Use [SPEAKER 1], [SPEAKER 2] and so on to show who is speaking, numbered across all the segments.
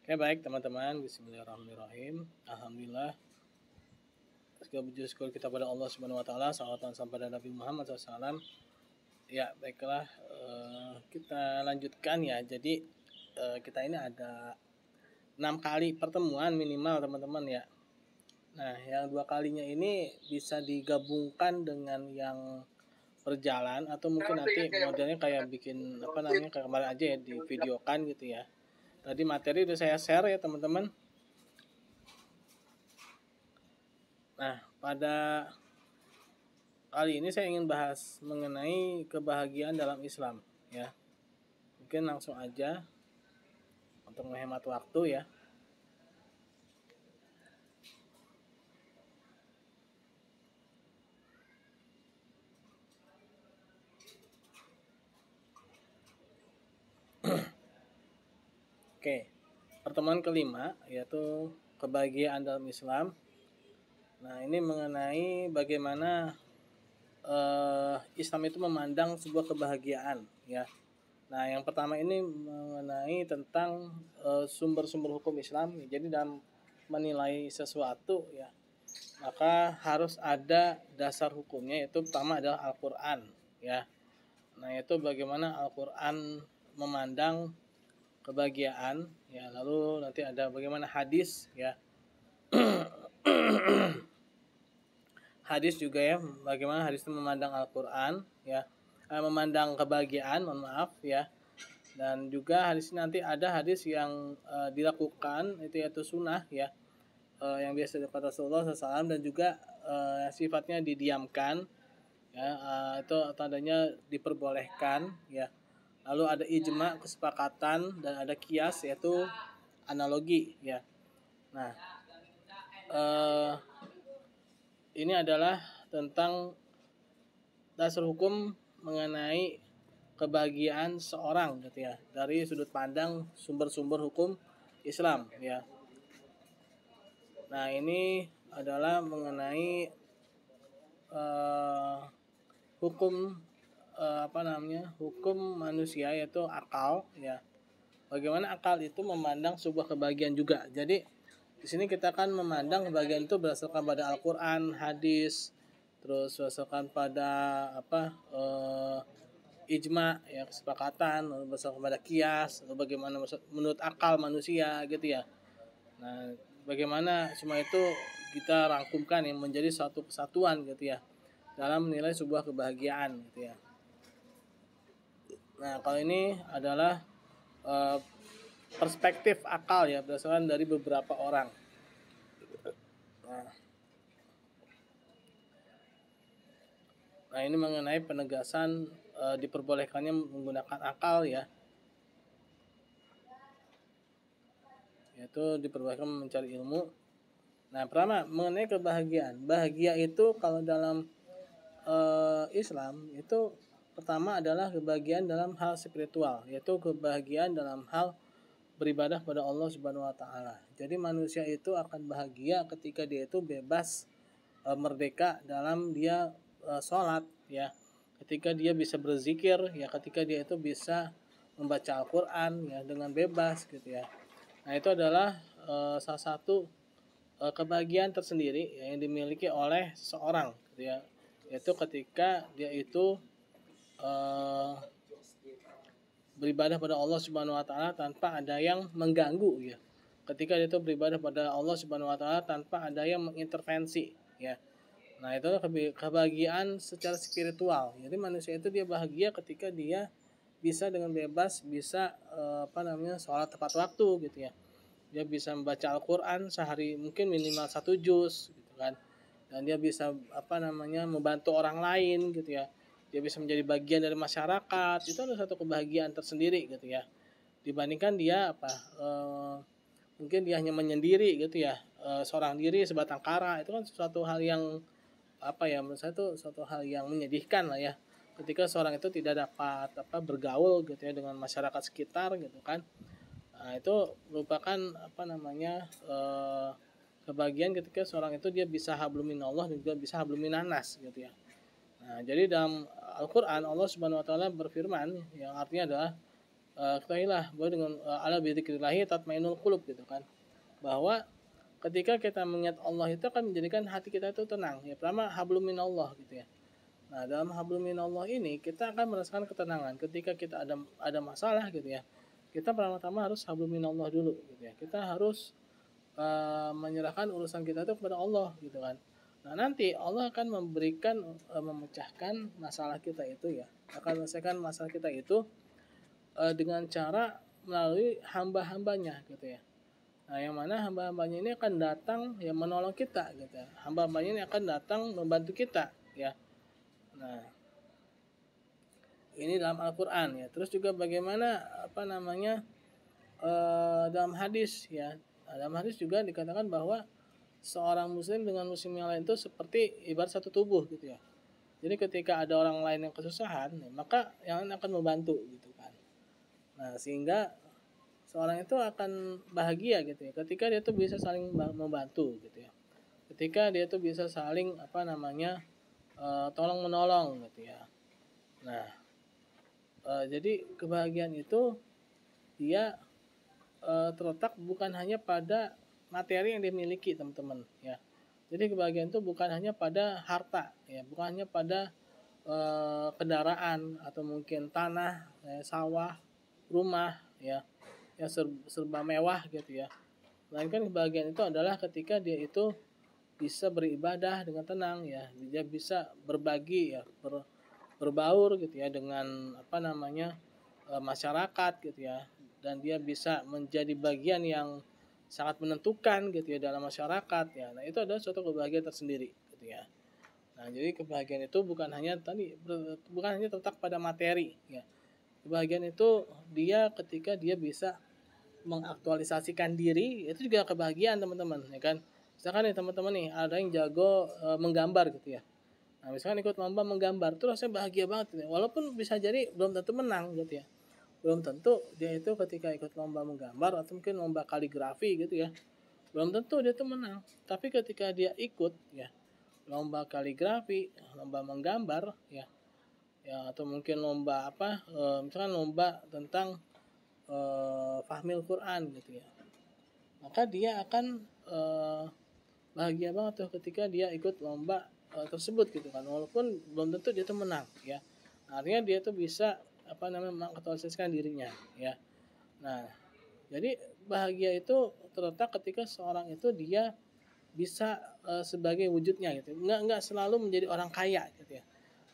[SPEAKER 1] Oke, baik teman-teman, bismillahirrahmanirrahim. Alhamdulillah, segala puji syukur kita pada Allah Subhanahu wa taala, salawat dan salam pada Nabi Muhammad SAW. Ya, baiklah, kita lanjutkan ya. Jadi kita ini ada 6 kali pertemuan minimal teman-teman ya. Nah, yang 2 kalinya ini bisa digabungkan dengan yang berjalan atau mungkin nanti modelnya kayak bikin kayak kemarin aja ya, di videokan gitu ya. Tadi materi udah saya share ya teman-teman. Nah, pada kali ini saya ingin bahas mengenai kebahagiaan dalam Islam ya. Mungkin langsung aja untuk menghemat waktu ya. Oke, pertemuan kelima yaitu kebahagiaan dalam Islam. Nah, ini mengenai bagaimana Islam itu memandang sebuah kebahagiaan ya. Nah, yang pertama ini mengenai tentang sumber-sumber hukum Islam. Jadi dalam menilai sesuatu ya, maka harus ada dasar hukumnya, yaitu pertama adalah Al-Qur'an ya. Nah, itu bagaimana Al-Qur'an memandang kebahagiaan ya, lalu nanti ada bagaimana hadis ya. Hadis juga ya, bagaimana hadis itu memandang Al-Qur'an ya, memandang kebahagiaan, mohon maaf ya. Dan juga hadis nanti ada hadis yang dilakukan itu yaitu sunnah ya, yang biasa dilakukan Rasulullah SAW, dan juga sifatnya didiamkan ya, itu tandanya diperbolehkan ya. Lalu ada ijma, kesepakatan, dan ada kias yaitu analogi ya. Nah, ini adalah tentang dasar hukum mengenai kebahagiaan seorang gitu ya, dari sudut pandang sumber-sumber hukum Islam ya. Nah, ini adalah mengenai hukum hukum manusia, yaitu akal ya. Bagaimana akal itu memandang sebuah kebahagiaan juga. Jadi di sini kita akan memandang kebahagiaan itu berdasarkan pada Al-Qur'an, hadis, terus berdasarkan pada ijma ya, kesepakatan, lalu berdasarkan pada kias, lalu bagaimana menurut akal manusia gitu ya. Nah, bagaimana semua itu kita rangkumkan yang menjadi satu kesatuan gitu ya, dalam menilai sebuah kebahagiaan gitu ya. Nah, kalau ini adalah perspektif akal ya, berdasarkan dari beberapa orang. Nah, ini mengenai penegasan diperbolehkannya menggunakan akal ya, yaitu diperbolehkan mencari ilmu. Nah, pertama mengenai kebahagiaan. Bahagia itu kalau dalam Islam itu pertama adalah kebahagiaan dalam hal spiritual, yaitu kebahagiaan dalam hal beribadah pada Allah Subhanahu wa taala. Jadi manusia itu akan bahagia ketika dia itu bebas, merdeka dalam dia sholat ya, ketika dia bisa berzikir ya, ketika dia itu bisa membaca Al-Qur'an ya dengan bebas gitu ya. Nah, itu adalah salah satu kebahagiaan tersendiri ya, yang dimiliki oleh seseorang gitu ya, yaitu ketika dia itu beribadah pada Allah Subhanahu wa taala tanpa ada yang mengganggu ya. Ketika dia itu beribadah pada Allah Subhanahu wa taala tanpa ada yang mengintervensi ya. Nah, itu kebahagiaan secara spiritual. Jadi manusia itu dia bahagia ketika dia bisa dengan bebas bisa sholat tepat waktu gitu ya. Dia bisa membaca Al-Qur'an sehari mungkin minimal 1 juz gitu kan. Dan dia bisa membantu orang lain gitu ya. Dia bisa menjadi bagian dari masyarakat. Itu adalah satu kebahagiaan tersendiri gitu ya. Dibandingkan dia mungkin dia hanya menyendiri gitu ya, seorang diri sebatang kara. Itu kan suatu hal yang menurut saya itu suatu hal yang menyedihkan lah ya, ketika seorang itu tidak dapat bergaul gitu ya dengan masyarakat sekitar gitu kan. Nah, itu merupakan kebahagiaan ketika seorang itu dia bisa habluminallah dan juga bisa habluminanas gitu ya. Nah, jadi dalam Al-Qur'an Allah Subhanahu wa taala berfirman yang artinya adalah ketahuilah bahwa dengan ala bidzikrillah tatmainnul qulub gitu kan. Bahwa ketika kita mengingat Allah itu akan menjadikan hati kita itu tenang. Ya, pertama hablum minallah gitu ya. Nah, dalam hablum minallah ini kita akan merasakan ketenangan ketika kita ada masalah gitu ya. Kita pertama-tama harus hablum minallah dulu gitu ya. Kita harus menyerahkan urusan kita itu kepada Allah gitu kan. Nah, nanti Allah akan memberikan memecahkan masalah kita itu ya. Akan menyelesaikan masalah kita itu dengan cara melalui hamba-hambanya gitu ya. Nah, yang mana hamba-hambanya ini akan datang ya menolong kita gitu ya. Hamba-hambanya ini akan datang membantu kita ya. Nah, ini dalam Al-Qur'an ya. Terus juga bagaimana dalam hadis ya. Nah, dalam hadis juga dikatakan bahwa seorang muslim dengan muslim yang lain itu seperti ibarat satu tubuh gitu ya. Jadi ketika ada orang lain yang kesusahan, ya, maka yang lain akan membantu gitu kan. Nah, sehingga seorang itu akan bahagia gitu ya ketika dia tuh bisa saling membantu gitu ya. Ketika dia tuh bisa saling tolong menolong gitu ya. Nah, jadi kebahagiaan itu dia terletak bukan hanya pada materi yang dimiliki teman-teman ya. Jadi kebahagiaan itu bukan hanya pada harta ya, bukan hanya pada kendaraan atau mungkin tanah, sawah, rumah ya, yang serba mewah gitu ya. Melainkan kebahagiaan itu adalah ketika dia itu bisa beribadah dengan tenang ya, dia bisa berbagi ya, berbaur gitu ya dengan masyarakat gitu ya, dan dia bisa menjadi bagian yang sangat menentukan gitu ya dalam masyarakat ya. Nah, itu adalah suatu kebahagiaan tersendiri gitu ya. Nah, jadi kebahagiaan itu bukan hanya terletak pada materi ya. Kebahagiaan itu dia ketika dia bisa mengaktualisasikan diri, itu juga kebahagiaan teman-teman ya kan. Misalkan nih teman-teman nih ada yang jago menggambar gitu ya. Nah, misalkan ikut lomba menggambar tuh rasanya bahagia banget gitu ya. Walaupun bisa jadi belum tentu menang gitu ya. Belum tentu dia itu ketika ikut lomba menggambar atau mungkin lomba kaligrafi gitu ya, belum tentu dia tuh menang. Tapi ketika dia ikut ya lomba kaligrafi, lomba menggambar ya, atau mungkin lomba misalkan lomba tentang fahmil Quran gitu ya, maka dia akan bahagia banget tuh ketika dia ikut lomba tersebut gitu kan, walaupun belum tentu dia tuh menang ya. Artinya dia tuh bisa mengaktualisasikan dirinya ya. Nah, jadi bahagia itu terletak ketika seorang itu dia bisa sebagai wujudnya gitu. Enggak selalu menjadi orang kaya gitu ya.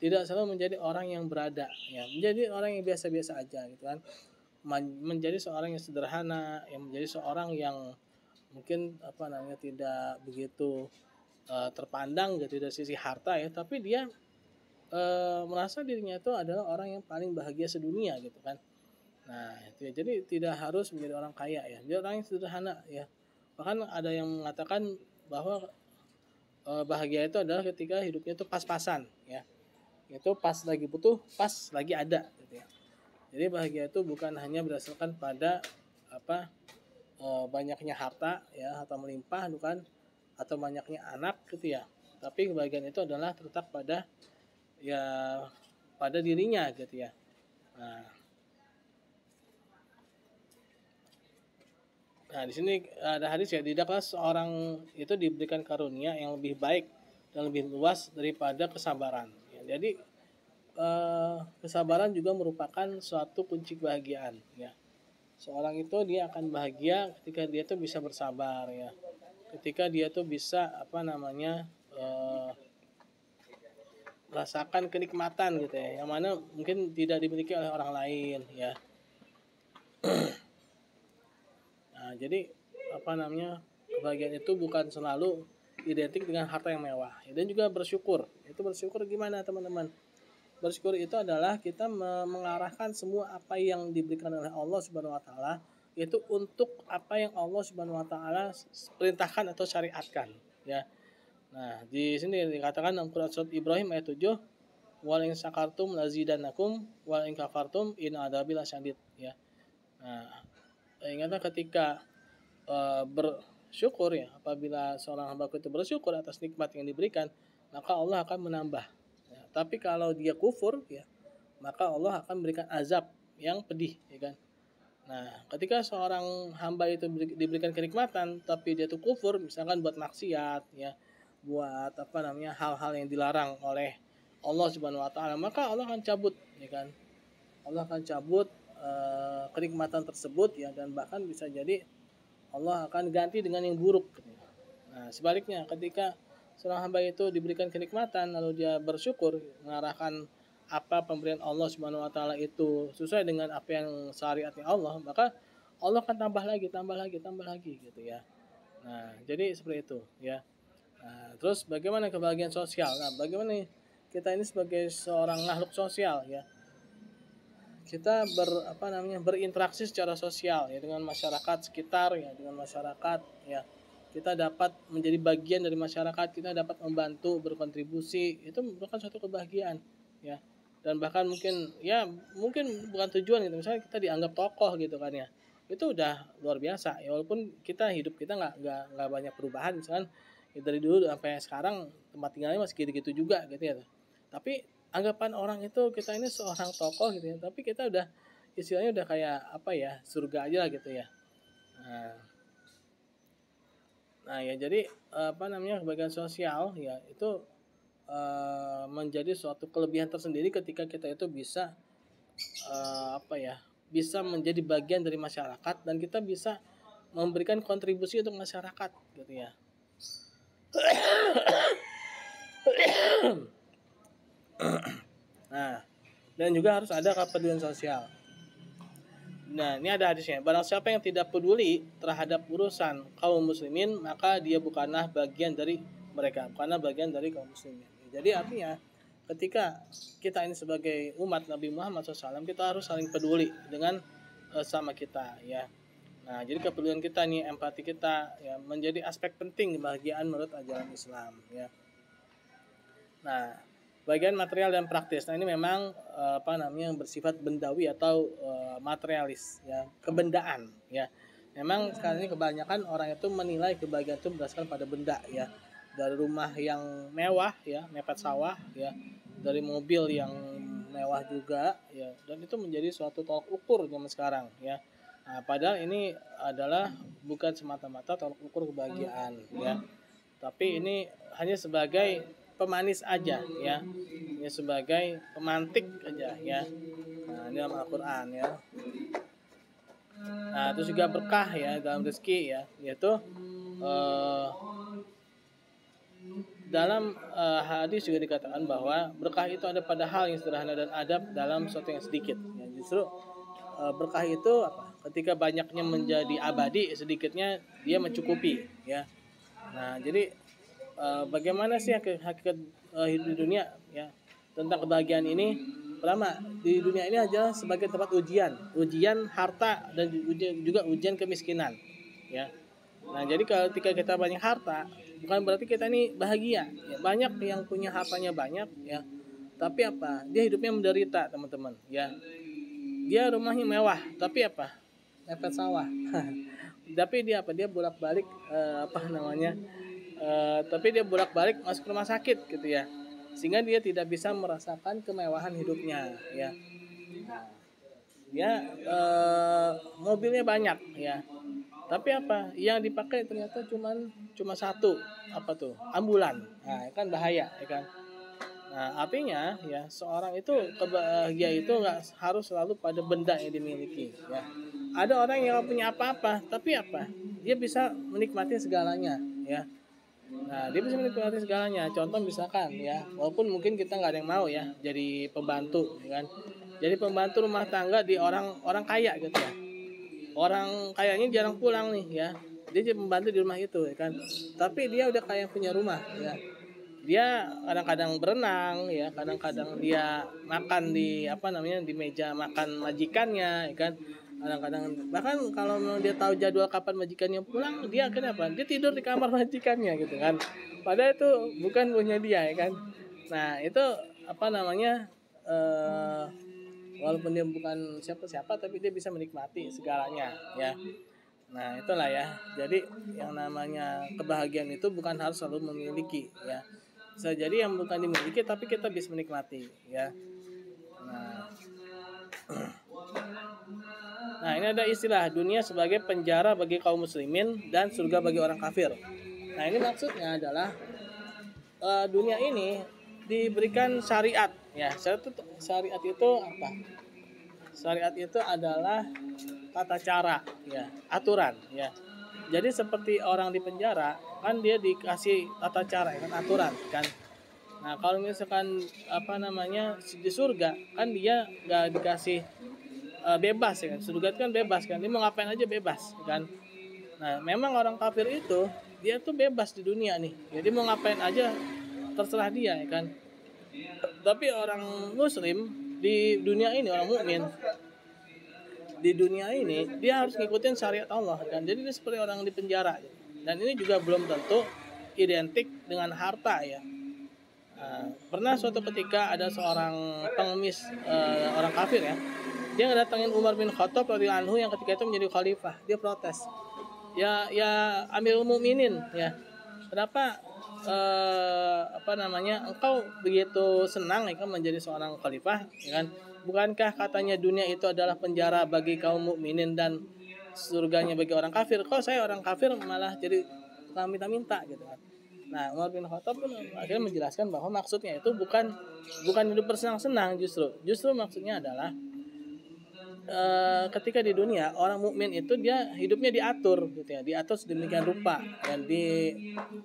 [SPEAKER 1] Tidak selalu menjadi orang yang berada ya. Menjadi orang yang biasa-biasa aja gitu kan. Menjadi seorang yang sederhana, yang menjadi seorang yang mungkin tidak begitu terpandang gitu dari sisi harta ya, tapi dia merasa dirinya itu adalah orang yang paling bahagia sedunia gitu kan. Nah, itu ya. Jadi tidak harus menjadi orang kaya ya. Dia orang yang sederhana ya. Bahkan ada yang mengatakan bahwa bahagia itu adalah ketika hidupnya itu pas-pasan ya. Itu pas lagi butuh, pas lagi ada gitu ya. Jadi bahagia itu bukan hanya berdasarkan pada banyaknya harta ya, atau melimpah bukan, atau banyaknya anak gitu ya. Tapi kebahagiaan itu adalah terletak pada pada dirinya gitu ya. Nah, di sini ada hadis ya, tidaklah seorang itu diberikan karunia yang lebih baik dan lebih luas daripada kesabaran. Ya, jadi kesabaran juga merupakan suatu kunci kebahagiaan. Ya. Seorang itu dia akan bahagia ketika dia tuh bisa bersabar ya. Ketika dia tuh bisa merasakan kenikmatan gitu ya, yang mana mungkin tidak dimiliki oleh orang lain ya. Nah, jadi kebahagiaan itu bukan selalu identik dengan harta yang mewah. Dan juga bersyukur. Itu bersyukur gimana teman-teman? Bersyukur itu adalah kita mengarahkan semua apa yang diberikan oleh Allah Subhanahu wa taala itu untuk apa yang Allah Subhanahu wa taala perintahkan atau syariatkan ya. Nah, di sini dikatakan dalam Quran surat Ibrahim ayat 7, "Wa in syakartum lazidannakum wa in kafartum in adzabi lasyadid." Ya. Nah, ingatlah ketika bersyukur ya, apabila seorang hamba itu bersyukur atas nikmat yang diberikan, maka Allah akan menambah. Ya, tapi kalau dia kufur ya, maka Allah akan memberikan azab yang pedih ya kan. Nah, ketika seorang hamba itu diberikan kenikmatan tapi dia tuh kufur, misalkan buat maksiat ya, buat apa namanya, hal-hal yang dilarang oleh Allah Subhanahu wa taala, maka Allah akan cabut ya kan. Allah akan cabut kenikmatan tersebut ya, dan bahkan bisa jadi Allah akan ganti dengan yang buruk. Nah, sebaliknya ketika seorang hamba itu diberikan kenikmatan lalu dia bersyukur, mengarahkan apa pemberian Allah Subhanahu wa taala itu sesuai dengan apa yang syariatnya Allah, maka Allah akan tambah lagi, tambah lagi, tambah lagi gitu ya. Nah, jadi seperti itu ya. Nah, terus bagaimana kebahagiaan sosial? Nah, bagaimana kita ini sebagai seorang makhluk sosial ya, kita berinteraksi secara sosial ya dengan masyarakat sekitar ya, dengan masyarakat ya, kita dapat menjadi bagian dari masyarakat, kita dapat membantu berkontribusi, itu merupakan suatu kebahagiaan ya. Dan bahkan mungkin bukan tujuan gitu, misalnya kita dianggap tokoh gitu kan ya, itu udah luar biasa ya, walaupun hidup kita nggak banyak perubahan, misalkan ya, dari dulu sampai sekarang tempat tinggalnya masih gitu-gitu juga gitu ya, tapi anggapan orang itu kita ini seorang tokoh gitu ya, tapi kita udah istilahnya udah kayak apa ya, surga aja lah gitu ya. Nah, ya jadi apa namanya, kebahagiaan sosial ya itu menjadi suatu kelebihan tersendiri ketika kita itu bisa apa ya, bisa menjadi bagian dari masyarakat dan kita bisa memberikan kontribusi untuk masyarakat gitu ya. Nah, dan juga harus ada kepedulian sosial. Nah, ini ada hadisnya. Barang siapa yang tidak peduli terhadap urusan kaum muslimin, maka dia bukanlah bagian dari mereka, bukanlah bagian dari kaum muslimin. Jadi artinya ketika kita ini sebagai umat Nabi Muhammad SAW, kita harus saling peduli dengan sama kita ya. Nah, jadi kepedulian kita nih, empati kita ya, menjadi aspek penting kebahagiaan menurut ajaran Islam ya. Nah, bagian material dan praktis. Nah, ini memang bersifat bendawi atau materialis ya, kebendaan ya. Memang sekarang ini kebanyakan orang itu menilai kebahagiaan itu berdasarkan pada benda ya. Dari rumah yang mewah ya, mepet sawah ya, dari mobil yang mewah juga ya, dan itu menjadi suatu tolak ukur zaman sekarang ya. Nah, padahal ini adalah bukan semata-mata tolak ukur kebahagiaan ya. Tapi ini hanya sebagai pemanis aja ya, ini sebagai pemantik aja ya. Nah, ini dalam Al-Quran ya. Nah, itu juga berkah ya dalam rezeki ya, yaitu dalam hadis juga dikatakan bahwa berkah itu ada pada hal yang sederhana dan adab dalam sesuatu yang sedikit ya. Justru berkah itu apa? Ketika banyaknya menjadi abadi, sedikitnya dia mencukupi ya. Nah, jadi bagaimana sih hakikat hidup di dunia ya tentang kebahagiaan ini? Pertama, di dunia ini adalah sebagai tempat ujian harta dan juga ujian kemiskinan ya. Nah, jadi ketika kita banyak harta, bukan berarti kita ini bahagia ya. Banyak yang punya hartanya banyak ya, tapi apa, dia hidupnya menderita teman-teman ya. Dia rumahnya mewah tapi apa, mepet sawah. Tapi dia bolak-balik tapi dia bolak-balik masuk rumah sakit gitu ya, sehingga dia tidak bisa merasakan kemewahan hidupnya ya. Dia mobilnya banyak ya, tapi apa yang dipakai ternyata cuma satu, apa tuh, ambulan. Nah, kan bahaya ya kan. Nah, artinya ya, seorang itu kebahagiaan itu nggak harus selalu pada benda yang dimiliki ya. Ada orang yang nggak punya apa-apa tapi apa, dia bisa menikmati segalanya ya. Nah, dia bisa menikmati segalanya. Contoh misalkan ya, walaupun mungkin kita nggak ada yang mau ya jadi pembantu ya kan, jadi pembantu rumah tangga di orang kaya gitu ya. Orang kayanya jarang pulang nih ya, dia jadi pembantu di rumah itu ya kan, tapi dia udah kayak punya rumah ya. Dia kadang-kadang berenang ya, kadang-kadang dia makan di di meja makan majikannya ya kan. Kadang-kadang bahkan kalau dia tahu jadwal kapan majikannya pulang, dia akhirnya apa, dia tidur di kamar majikannya gitu kan, padahal itu bukan punya dia ya kan. Nah, itu eh, walaupun dia bukan siapa-siapa tapi dia bisa menikmati segalanya ya. Nah, itulah ya. Jadi yang namanya kebahagiaan itu bukan harus selalu memiliki ya. Bisa jadi yang bukan dimiliki tapi kita bisa menikmati ya. Nah, Nah, ini ada istilah dunia sebagai penjara bagi kaum muslimin dan surga bagi orang kafir. Nah, ini maksudnya adalah dunia ini diberikan syariat ya. Syariat itu apa? Syariat itu adalah tata cara ya, aturan ya. Jadi seperti orang di penjara kan dia dikasih tata cara kan, aturan kan. Nah, kalau misalkan apa namanya di surga kan dia nggak dikasih bebas ya kan. Surga itu kan bebas kan. Dia mau ngapain aja bebas kan. Nah, memang orang kafir itu dia tuh bebas di dunia nih. Jadi mau ngapain aja terserah dia ya kan. Tapi orang muslim di dunia ini, orang mukmin di dunia ini dia harus ngikutin syariat Allah kan. Jadi dia seperti orang di penjara. Dan ini juga belum tentu identik dengan harta ya. Pernah suatu ketika ada seorang pengemis orang kafir ya, dia ngedatengin Umar bin Khattab radhiyallahu anhu yang ketika itu menjadi khalifah. Dia protes, ya Amirul Mukminin ya, kenapa apa namanya engkau begitu senang ya kan menjadi seorang khalifah ya kan? Bukankah katanya dunia itu adalah penjara bagi kaum mukminin dan surganya bagi orang kafir? Kok saya orang kafir malah jadi tukang minta-minta gitu kan? Nah, Umar bin Khattab pun akhirnya menjelaskan bahwa maksudnya itu bukan hidup bersenang-senang, justru maksudnya adalah ketika di dunia orang mukmin itu dia hidupnya diatur gitu ya, diatur sedemikian rupa dan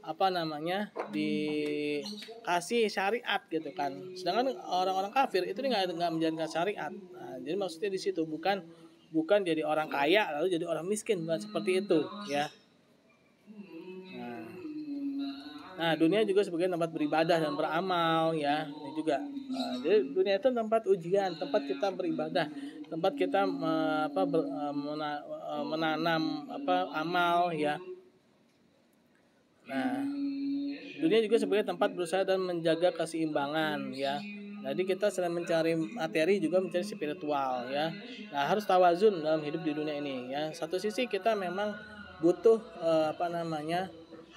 [SPEAKER 1] apa namanya dikasih syariat gitu kan. Sedangkan orang-orang kafir itu nggak menjalankan syariat. Nah, jadi maksudnya di situ bukan jadi orang kaya lalu jadi orang miskin, bukan seperti itu ya. Nah, dunia juga sebagai tempat beribadah dan beramal ya. Ini juga. Jadi dunia itu tempat ujian, tempat kita beribadah, tempat kita menanam amal ya. Nah, dunia juga sebagai tempat berusaha dan menjaga keseimbangan ya. Jadi kita selain mencari materi juga mencari spiritual ya. Nah, harus tawazun dalam hidup di dunia ini ya. Satu sisi kita memang butuh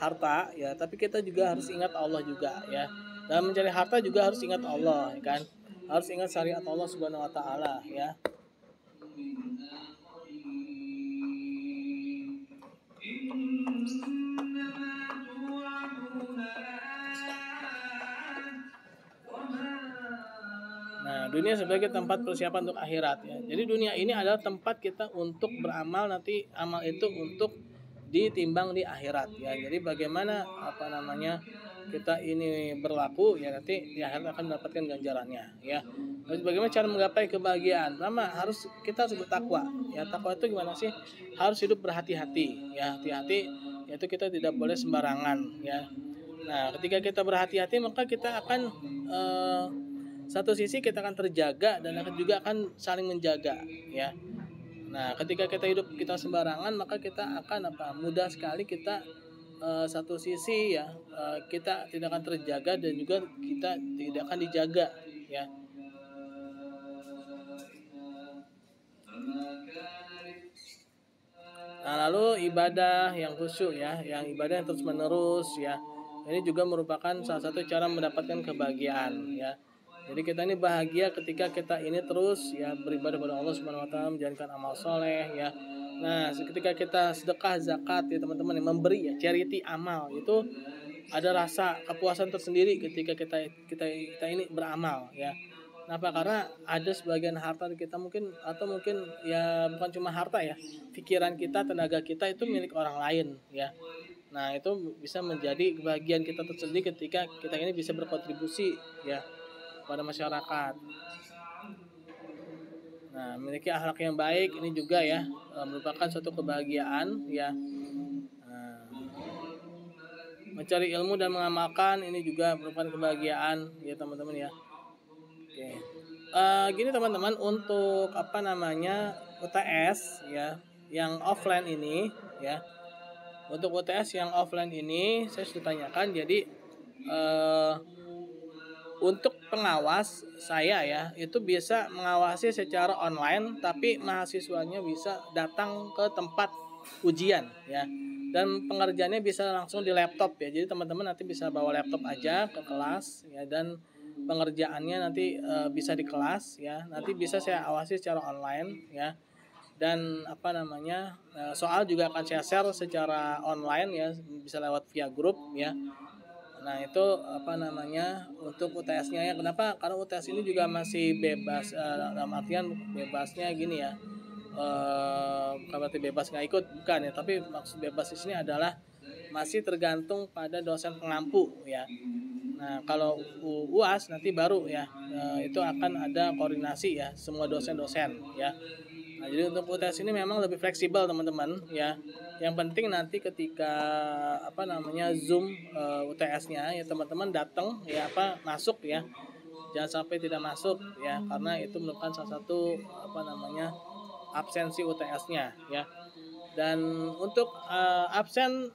[SPEAKER 1] harta ya, tapi kita juga harus ingat Allah juga ya. Dalam mencari harta juga harus ingat Allah ya kan. Harus ingat syariat Allah Subhanahu wa taala ya. Nah, dunia sebagai tempat persiapan untuk akhirat ya. Jadi dunia ini adalah tempat kita untuk beramal, nanti amal itu untuk ditimbang di akhirat ya. Jadi bagaimana kita ini berlaku ya, nanti di akhirat akan mendapatkan ganjarannya ya. Terus bagaimana cara menggapai kebahagiaan? Pertama kita harus bertakwa ya. Takwa itu gimana sih? Harus hidup berhati-hati ya. Hati-hati yaitu kita tidak boleh sembarangan ya. Nah, ketika kita berhati-hati maka kita akan satu sisi kita akan terjaga dan juga akan saling menjaga ya. Nah, ketika kita sembarangan maka kita akan mudah sekali kita satu sisi ya kita tidak akan terjaga dan juga kita tidak akan dijaga ya. Nah, lalu ibadah yang khusyuk ya, yang ibadah yang terus menerus ya. Ini juga merupakan salah satu cara mendapatkan kebahagiaan ya. Jadi kita ini bahagia ketika kita ini terus ya beribadah kepada Allah Subhanahu wa taala, menjalankan amal soleh ya. Nah, ketika kita sedekah, zakat ya teman-teman, yang memberi ya, charity, amal itu ada rasa kepuasan tersendiri ketika kita ini beramal ya. Kenapa? Karena ada sebagian harta kita mungkin ya bukan cuma harta ya, pikiran kita, tenaga kita itu milik orang lain ya. Nah, itu bisa menjadi kebahagiaan kita tersendiri ketika kita ini bisa berkontribusi ya pada masyarakat. Nah, memiliki akhlak yang baik ini juga ya merupakan suatu kebahagiaan ya. Nah, mencari ilmu dan mengamalkan ini juga merupakan kebahagiaan ya teman-teman ya. Oke. Gini teman-teman, untuk UTS ya yang offline ini ya. Untuk UTS yang offline ini saya sudah tanyakan, jadi untuk pengawas saya ya itu bisa mengawasi secara online, tapi mahasiswanya bisa datang ke tempat ujian ya, dan pengerjaannya bisa langsung di laptop ya. Jadi teman-teman nanti bisa bawa laptop aja ke kelas ya, dan pengerjaannya nanti bisa di kelas ya, nanti bisa saya awasi secara online ya. dan apa namanya soal juga akan saya share secara online ya, bisa lewat via grup ya. Nah itu apa namanya untuk UTS-nya ya, kenapa? Karena UTS ini juga masih bebas, dalam artian bebasnya gini ya, bukan berarti bebas nggak ikut, bukan ya, tapi maksud bebas di sini adalah masih tergantung pada dosen pengampu ya. Nah kalau UAS nanti baru ya, itu akan ada koordinasi ya semua dosen-dosen ya. Nah, jadi untuk UTS ini memang lebih fleksibel teman-teman ya. Yang penting nanti ketika apa namanya Zoom UTS-nya ya teman-teman datang ya apa masuk ya. Jangan sampai tidak masuk ya karena itu merupakan salah satu apa namanya absensi UTS-nya ya. Dan untuk absen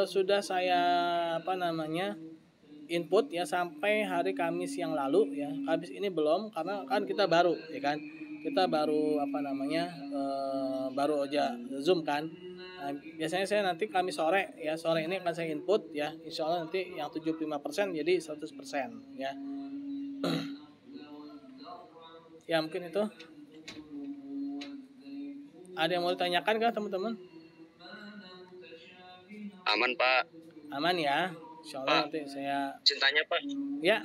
[SPEAKER 1] sudah saya apa namanya input ya sampai hari Kamis yang lalu ya. Kamis ini belum karena kan kita baru ya kan. Kita baru apa namanya baru aja Zoom kan. Nah, biasanya saya nanti Kamis sore ya, sore ini akan saya input ya. Insya Allah nanti yang 75% jadi 100% ya. Ya mungkin itu. Ada yang mau ditanyakan kah teman-teman?
[SPEAKER 2] Aman Pak.
[SPEAKER 1] Aman ya. Insya Allah nanti saya.
[SPEAKER 2] Cintanya Pak.
[SPEAKER 1] Ya.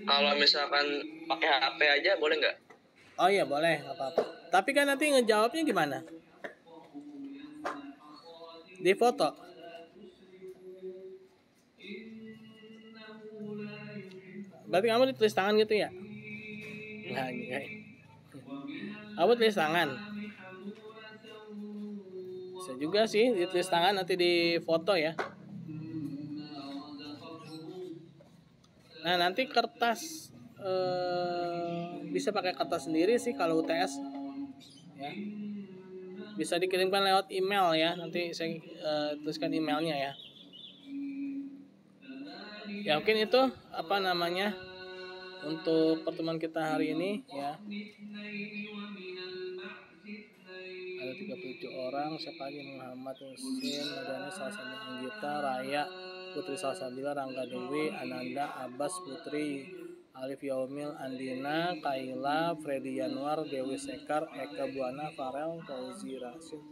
[SPEAKER 2] Kalau misalkan pakai HP aja boleh nggak?
[SPEAKER 1] Oh iya boleh, nggak apa-apa. Tapi kan nanti ngejawabnya gimana? Di foto. Berarti kamu ditulis tangan gitu ya? Nah, kamu tulis tangan. Bisa juga sih ditulis tangan nanti di foto ya. Nah nanti kertas bisa pakai kertas sendiri sih kalau UTS ya. Bisa dikirimkan lewat email ya. Nanti saya tuliskan emailnya ya. Ya mungkin itu apa namanya untuk pertemuan kita hari ini ya. Ada 37 orang, siapa lagi? Muhammad Husin, Madani, Salsabila, Anggita, Raya, Putri Salsabila, Rangga Dewi, Ananda, Abbas, Putri, Alif Yaumil, Andina, Kaila, Freddy Januar, Dewi Sekar, Eka Buana, Farel, Fauzi Rasid,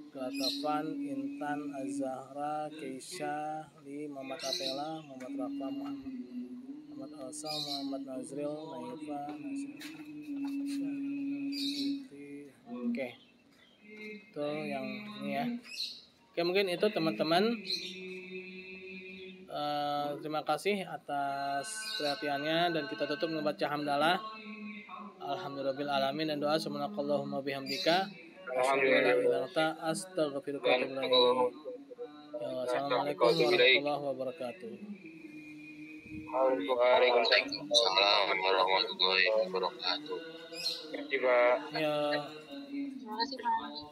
[SPEAKER 1] Gatafan, Intan, Azahra, Keisha, Li, Muhammad Atela, Muhammad Rafa, Muhammad Alsa, Muhammad Nazril, Naifa, Nasir. Oke. Itu yang ini ya. Oke mungkin itu teman-teman. Terima kasih atas perhatiannya dan kita tutup membaca hamdalah. Alhamdulillahirabbil alamin dan doa subhanakallahumma bihamdika astaghfiruka wa atubu ilaik. Assalamualaikum warahmatullahi wabarakatuh.
[SPEAKER 2] Waalaikumsalam warahmatullahi wabarakatuh.
[SPEAKER 1] Ya.
[SPEAKER 3] Terima kasih Pak.